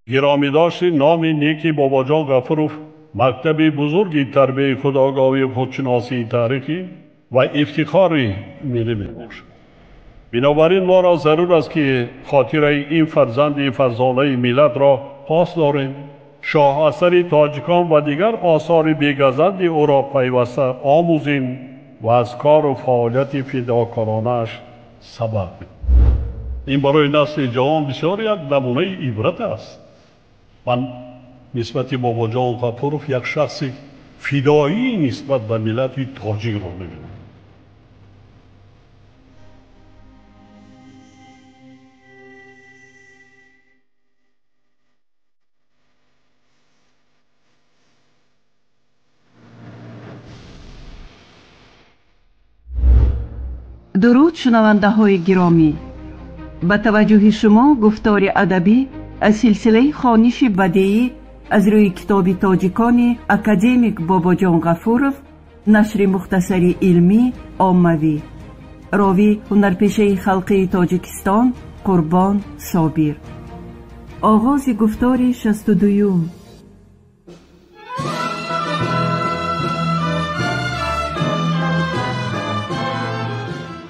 گرامی داشت نام نیکی بابا جان غفورов مکتب بزرگی تربیت خودآگاهی خودشناسی تاریخی و افتخاری ملی میباشد. بنابراین ما را ضرور است که خاطره این فرزند فرزانه ملت را پاس داریم. شاه اثر تاجیکان و دیگر آثار بی‌گزند او را پیوسته آموزیم و از کار و فعالیت فداکارانه‌اش سبق بگیریم. این برای نسل جوان بسیار یک نمونه عبرت است. من نسبت بابا جان غفورov یک شخص فدایی نسبت به ملت تاجیک را می‌بینم. درود شنونده های گرامی، با توجه شما گفتار ادبی از سلسله خوانش بدیعی از روی کتاب تاجیکان اکادمیک بابا جان غفورov، نشر مختصری علمی عاموی، راوی هنرپیشه خلقی تاجیکستان قربان صابر. آغاز گفتار 62.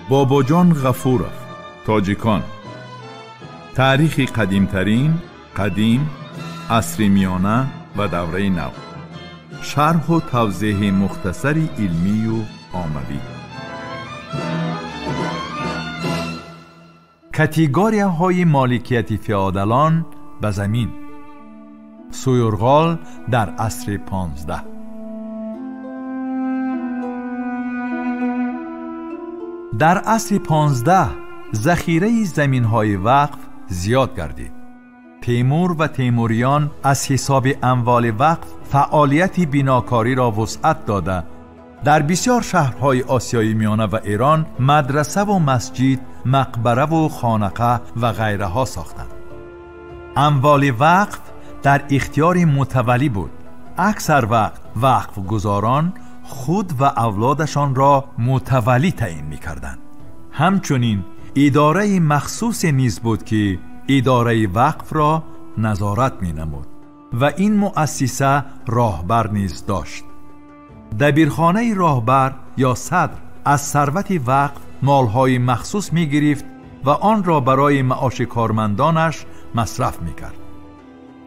بابا جان غفورov، تاجیکان. تاریخ قدیمترین، قدیم، عصر میانه و دوره نو. شرح و توضیح مختصری علمی و عاموی. کاتگوریا های مالکیت فئودالان به زمین. سویورغال در عصر 15. در عصر 15 ذخیره زمین‌های وقف زیاد گردید. تیمور و تیموریان از حساب اموال وقف فعالیت بناکاری را وسعت داده در بسیار شهرهای آسیای میانه و ایران مدرسه و مسجد، مقبره و خانقه و غیره ها ساختند. اموال وقف در اختیار متولی بود. اکثر وقت وقف گزاران خود و اولادشان را متولی تعیین می‌کردند. همچنین اداره مخصوص نیز بود که اداره وقف را نظارت می‌نمود و این مؤسسه راهبر نیز داشت. دبیرخانه راهبر یا صدر از ثروت وقف مالهای مخصوص می‌گرفت و آن را برای معاش کارمندانش مصرف می‌کرد.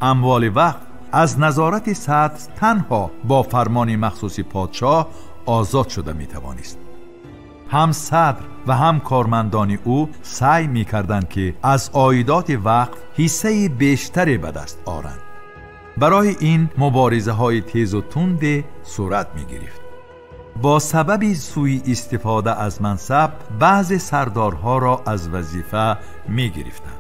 اموال وقف از نظارت صدر تنها با فرمان مخصوص پادشاه آزاد شده می‌توانست. هم صدر و هم کارمندان او سعی می‌کردند که از عایدات وقف حصه بیشتری به دست آورند. برای این مبارزه‌های تیز و تند صورت می‌گرفت. با سبب سوء استفاده از منصب بعض سردارها را از وظیفه می‌گرفتند.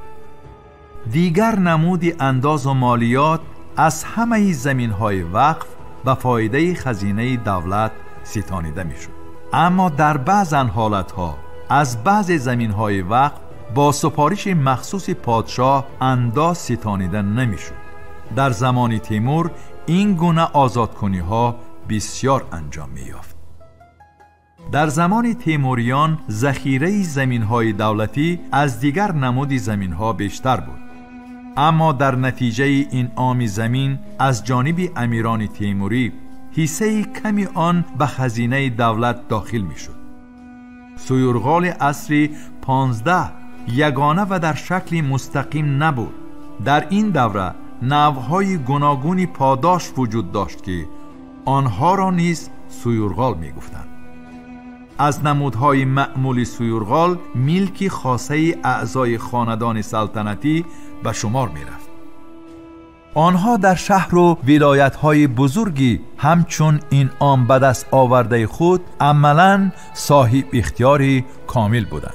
دیگر نمود انداز و مالیات از همه زمین‌های وقف به فایده خزینه دولت ستانیده می‌شد. اما در بعض حالتها از بعض زمین‌های وقف با سفارش مخصوص پادشاه انداز ستانیده نمی‌شد. در زمان تیمور این گونه آزادکنی‌ها بسیار انجام می‌یافت. در زمان تیموریان ذخیره زمین‌های دولتی از دیگر نمود زمین‌ها بیشتر بود. اما در نتیجه این عام زمین از جانب امیران تیموری حصه کمی آن به خزینه دولت داخل می شد. سویورغال عصر 15 یگانه و در شکل مستقیم نبود. در این دوره نوع‌های گوناگونی پاداش وجود داشت که آنها را نیز سویورغال می گفتند. از نمودهای معمول سویورغال ملک خاصه اعضای خاندان سلطنتی به شمار می رفت. آنها در شهر و ولایت‌های بزرگی همچون این عام به دست آورده خود عملاً صاحب اختیاری کامل بودند.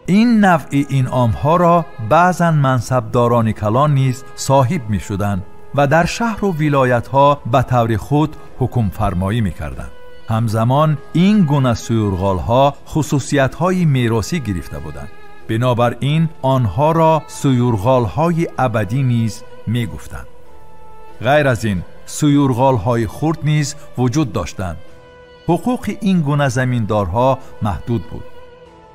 این نوع این عام‌ها را بعضاً منصبداران کلان نیز صاحب می‌شدند و در شهر و ولایت‌ها به طور خود حکم فرمایی می‌کردند. همزمان این گونه سویورغال‌ها خصوصیت‌های میراثی گرفته بودند. بنابراین آنها را سویورغال‌های ابدی نیز می گفتند. غیر از این سویورغال‌های خرد نیز وجود داشتند. حقوق این گونه زمیندارها محدود بود.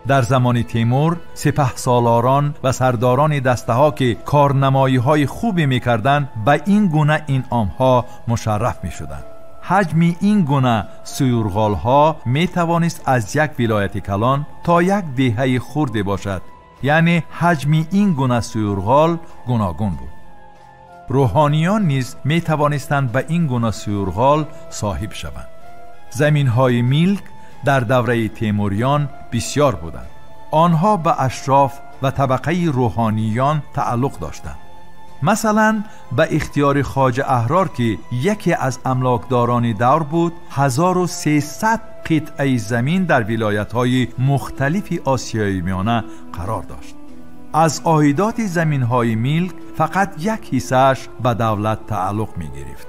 در زمان تیمور سپهسالاران و سرداران دسته ها که کارنمایی های خوبی می کردند به این گونه انعام ها مشرف می شدند. حجم این گونه سیورغال ها می توانست از یک ولایت کلان تا یک دهه خرد باشد، یعنی حجم این گونه سیورغال گوناگون بود. روحانیان نیز می توانستند به این گونه سیورغال صاحب شوند. زمین های ملک در دوره تیموریان بسیار بودند. آنها به اشراف و طبقه روحانیان تعلق داشتند. مثلا به اختیار خواجه احرار که یکی از املاکداران دور بود 1300 قطعه زمین در ولایت‌های مختلف آسیای میانه قرار داشت. از عایدات زمین‌های ملک فقط یک حصه‌اش به دولت تعلق می‌گرفت.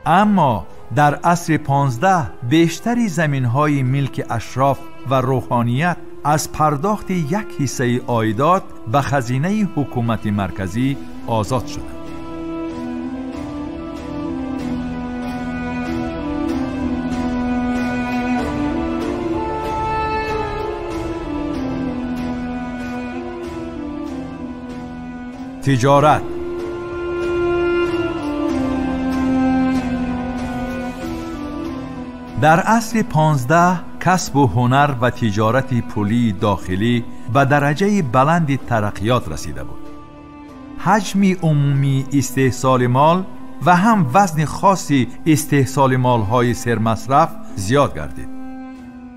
اما در عصر 15 بیشتری زمین‌های ملک اشراف و روحانیت از پرداخت یک حصه عایدات به خزینه حکومت مرکزی آزاد شدند. تجارت. در عصر 15 کسب و هنر و تجارت پولی داخلی به درجه بلند ترقیات رسیده بود. حجم عمومی استحصال مال و هم وزن خاصی استحصال مال‌های سرمصرف زیاد گردید.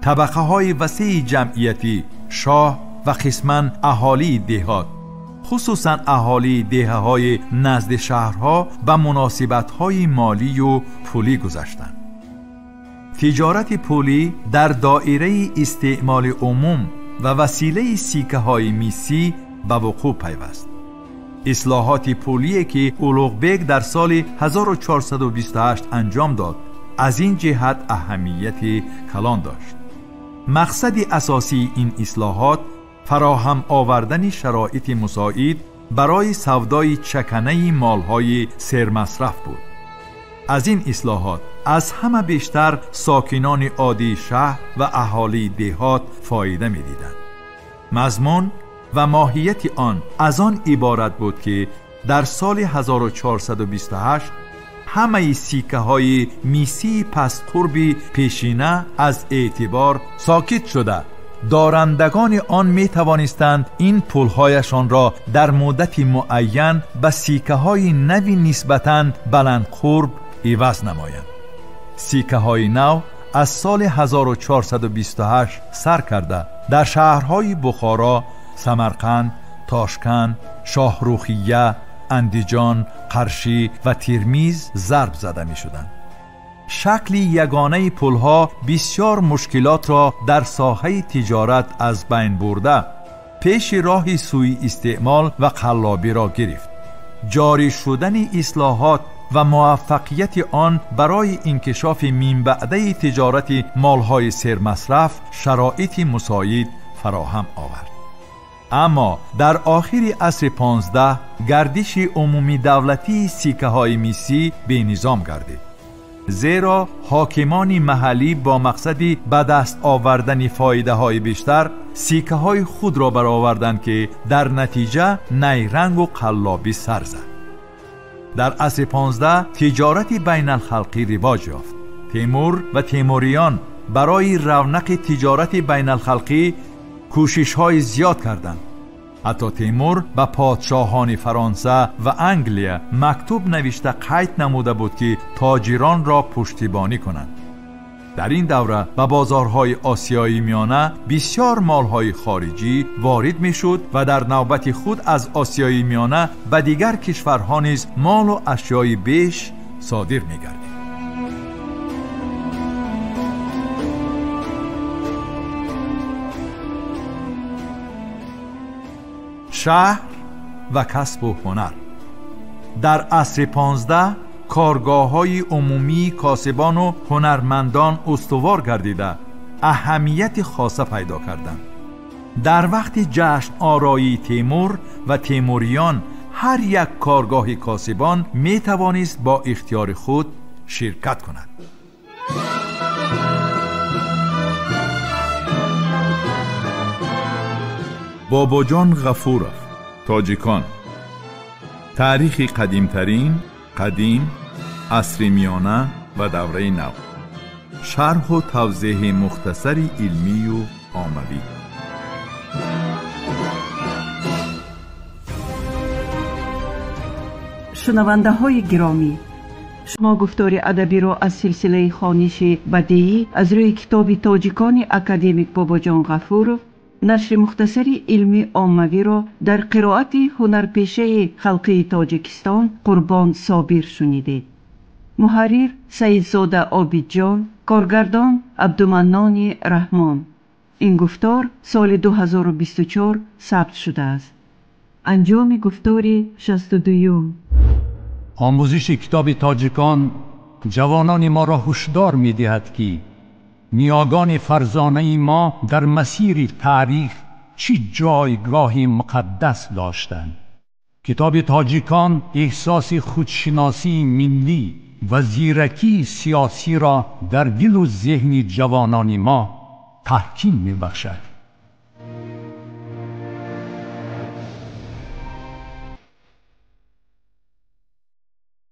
طبقه های وسیع جمعیتی، شاه و قسماً اهالی دهات، خصوصاً اهالی دهه‌های نزد شهرها به مناسبت‌های مالی و پولی گذشتند. تجارت پولی در دایره استعمال عموم و وسیله سیکه های میسی به وقوع پیوست. اصلاحات پولی که اولوغ بیگ در سال 1428 انجام داد از این جهت اهمیت کلان داشت. مقصد اساسی این اصلاحات فراهم آوردن شرایط مساعد برای سودای چکنه مالهای سرمصرف بود. از این اصلاحات از همه بیشتر ساکنان عادی شهر و اهالی دهات فایده می دیدند. مضمون و ماهیت آن از آن عبارت بود که در سال 1428 همه سیکه های میسی پس قرب پیشینه از اعتبار ساکت شده. دارندگان آن می توانستند این پولهایشان را در مدت معین به سیکه های نوی نسبتاً بلند قرب عوض نمایند. سیکه های نو از سال 1428 سر کرده در شهرهای بخارا، سمرقند، تاشکند، شاهروخیه، اندیجان، قرشی و ترمیز ضرب زده می شدند. شکل یگانه پولها بسیار مشکلات را در ساحه تجارت از بین برده پیش راه سوء استعمال و قلابی را گرفت. جاری شدن اصلاحات و موفقیت آن برای انکشاف من بعده تجارت مالهای سرمصرف شرایط مساعد فراهم آورد. اما در آخر عصر 15 گردش عمومی دولتی سیکه های میسی به نظام گردید، زیرا حاکمان محلی با مقصد به دست آوردن فایده های بیشتر سیکه های خود را برآوردند که در نتیجه نیرنگ و قلابی سر زد. در عصر 15 تجارت بین الخلقی رواج یافت. تیمور و تیموریان برای رونق تجارت بین الخلقی کوشش های زیاد کردند. حتی تیمور به پادشاهان فرانسه و انگلیا مکتوب نوشته قید نموده بود که تاجران را پشتیبانی کنند. در این دوره به بازارهای آسیای میانه بسیار مالهای خارجی وارد می شد و در نوبت خود از آسیای میانه به دیگر کشورها نیز مال و اشیای بیش صادر می گردید. شهر و کسب و هنر. در عصر 15 کارگاه‌های عمومی کاسبان و هنرمندان استوار گردیده اهمیت خاصه پیدا کردند. در وقت جشن آرایی تیمور و تیموریان هر یک کارگاه کاسبان می توانست با اختیار خود شرکت کند. باباجان غفورов تاجیکان. تاریخ قدیمترین، قدیم، عصر میانه و دوره نو. شرح و توضیح مختصری علمی و عاموی. شنونده های گرامی، شما گفتار ادبی را از سلسله خوانش بدیعی از روی کتاب تاجیکان اکادمیک باباجان غفورов، نشر مختصری علمی عاموی را در قرائت هنرپیشه خلقی تاجیکستان قربان صابر شنیدید. محرر سیدزاده عابدجان، کارگردان عبدالمنان رحمان. این گفتار سال 2024 ثبت شده است. انجام گفتار 62. آموزش کتاب تاجیکان جوانان ما را هشدار می دهد که نیاگان فرزانه ما در مسیر تاریخ چه جایگاهی مقدس داشتند. کتاب تاجیکان احساس خودشناسی ملی و زیرکی سیاسی را در دل و ذهن جوانان ما تحکیم می بخشد.